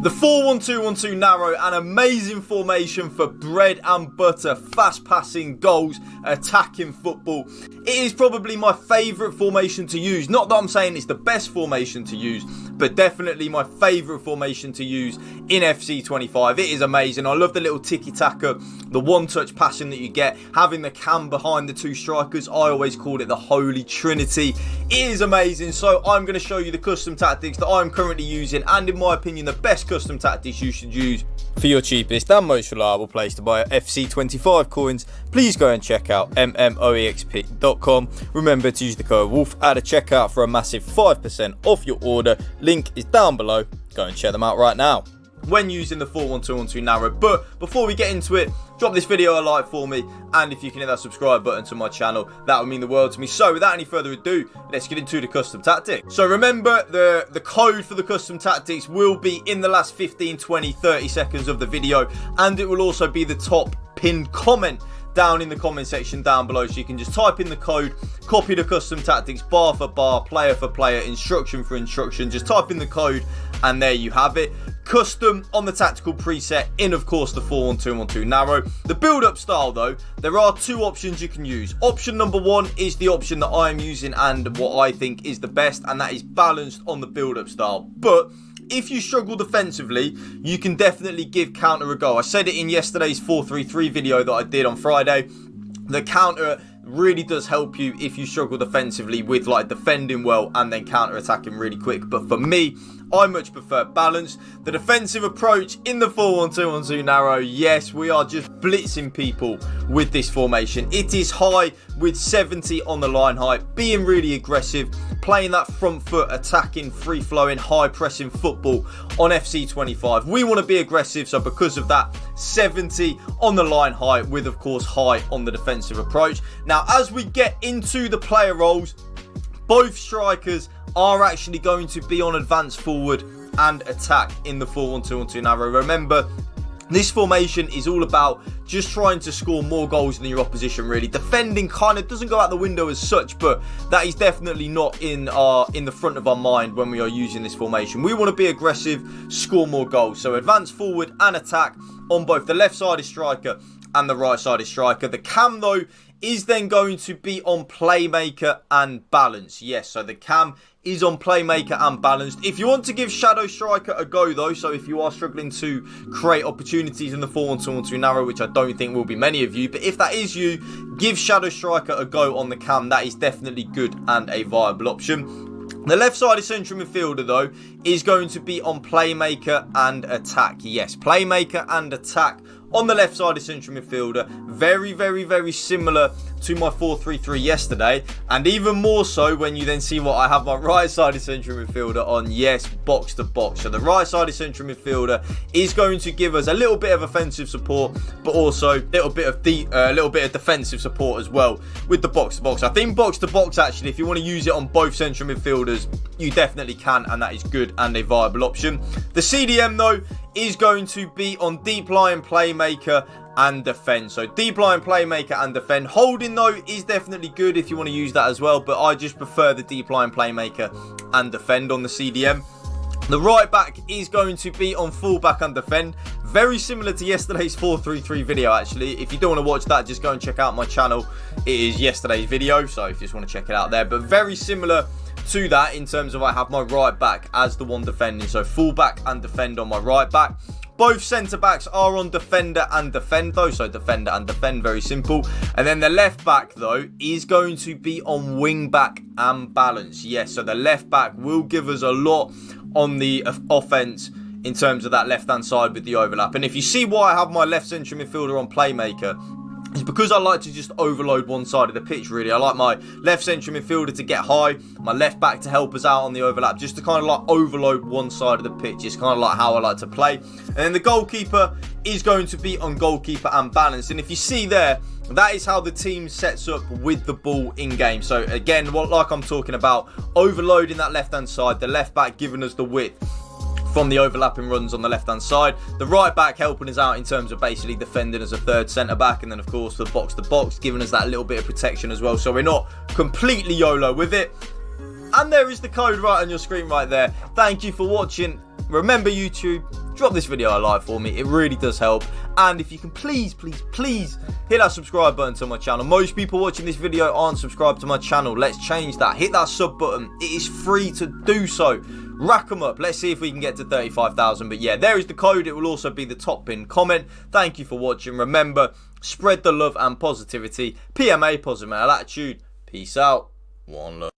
The 4-1-2-1-2 narrow, an amazing formation for bread and butter, fast passing goals, attacking football. It is probably my favourite formation to use. Not that I'm saying it's the best formation to use, but definitely my favourite formation to use in FC25. It is amazing. I love the little tiki-taka, the one-touch passing that you get, having the cam behind the two strikers. I always call it the Holy Trinity. It is amazing. So I'm going to show you the custom tactics that I'm currently using, and in my opinion, the best custom tactics you should use for your cheapest and most reliable place to buy FC25 coins. Please go and check out mmoexp.com. Remember to use the code WOLF at a checkout for a massive 5% off your order. Link is down below. Go and check them out right now when using the 4-1-2-1-2 narrow. But before we get into it, drop this video a like for me, and if you can hit that subscribe button to my channel, that would mean the world to me. So without any further ado, let's get into the custom tactics. So remember, the code for the custom tactics will be in the last 15, 20, 30 seconds of the video, and it will also be the top pinned comment down in the comment section down below, so you can just type in the code, copy the custom tactics bar for bar, player for player, instruction for instruction. Just type in the code and there you have it. Custom on the tactical preset in, of course, the 4-1-2-1-2 narrow. The build-up style, though, there are two options you can use. Option number one is the option that I am using and what I think is the best, and that is balanced on the build-up style. But if you struggle defensively, you can definitely give counter a go. I said it in yesterday's 4-3-3 video that I did on Friday. The counter really does help you if you struggle defensively with like defending well and then counter attacking really quick. But for me, I much prefer balance. The defensive approach in the 4-1-2-1-2 narrow, yes, we are just blitzing people with this formation. It is high with 70 on the line height, being really aggressive, playing that front foot, attacking, free-flowing, high-pressing football on FC25. We want to be aggressive, so because of that, 70 on the line height with, of course, high on the defensive approach. Now, as we get into the player roles, both strikers are actually going to be on advance forward and attack in the 4-1-2-1-2 narrow. Remember, this formation is all about just trying to score more goals than your opposition, really. Defending kind of doesn't go out the window as such, but that is definitely not in the front of our mind when we are using this formation. We want to be aggressive, score more goals. So advance forward and attack on both the left-sided striker and the right-sided striker. The cam, though, is then going to be on playmaker and balance. Yes, so the cam is on playmaker and balanced. If you want to give shadow striker a go, though, so if you are struggling to create opportunities in the 4-1-2-1-2 narrow, which I don't think will be many of you, but if that is you, give shadow striker a go on the cam. That is definitely good and a viable option. The left-sided central midfielder, though, is going to be on playmaker and attack. Yes, playmaker and attack on the left-sided central midfielder. Very, very, very similar to my 4-3-3 yesterday, and even more so when you then see what I have my right-sided central midfielder on. Yes, box to box. So the right-sided central midfielder is going to give us a little bit of offensive support, but also a little bit of defensive support as well with the box to box. I think box to box, actually, if you want to use it on both central midfielders, you definitely can, and that is good and a viable option. The CDM, though, is going to be on deep line, playmaker and defend. So deep line, playmaker and defend. Holding, though, is definitely good if you want to use that as well, but I just prefer the deep line, playmaker and defend on the CDM. The right back is going to be on full back and defend. Very similar to yesterday's 4-3-3 video, actually. If you don't want to watch that, just go and check out my channel. It is yesterday's video, so if you just want to check it out there. But very similar to that in terms of I have my right back as the one defending. So full back and defend on my right back. Both centre backs are on defender and defend, though. So defender and defend, very simple. And then the left back, though, is going to be on wing back and balance. Yes, so the left back will give us a lot on the offence in terms of that left-hand side with the overlap. And if you see why I have my left central midfielder on playmaker, it's because I like to just overload one side of the pitch, really. I like my left central midfielder to get high, my left back to help us out on the overlap, just to kind of like overload one side of the pitch. It's kind of like how I like to play. And then the goalkeeper is going to be on goalkeeper and balance. And if you see there, that is how the team sets up with the ball in game. So again, like I'm talking about, overloading that left-hand side, the left back giving us the width from the overlapping runs on the left-hand side. The right back helping us out in terms of basically defending as a third centre-back. And then, of course, the box-to-box giving us that little bit of protection as well. So we're not completely YOLO with it. And there is the code right on your screen right there. Thank you for watching. remember YouTube, drop this video a like for me. It really does help. And if you can please hit that subscribe button to my channel. Most people watching this video aren't subscribed to my channel. Let's change that. Hit that sub button. It is free to do so. Rack them up. Let's see if we can get to 35,000. But yeah, there is the code. It will also be the top pinned comment. Thank you for watching. Remember, spread the love and positivity. PMA, positive male attitude. Peace out. One love.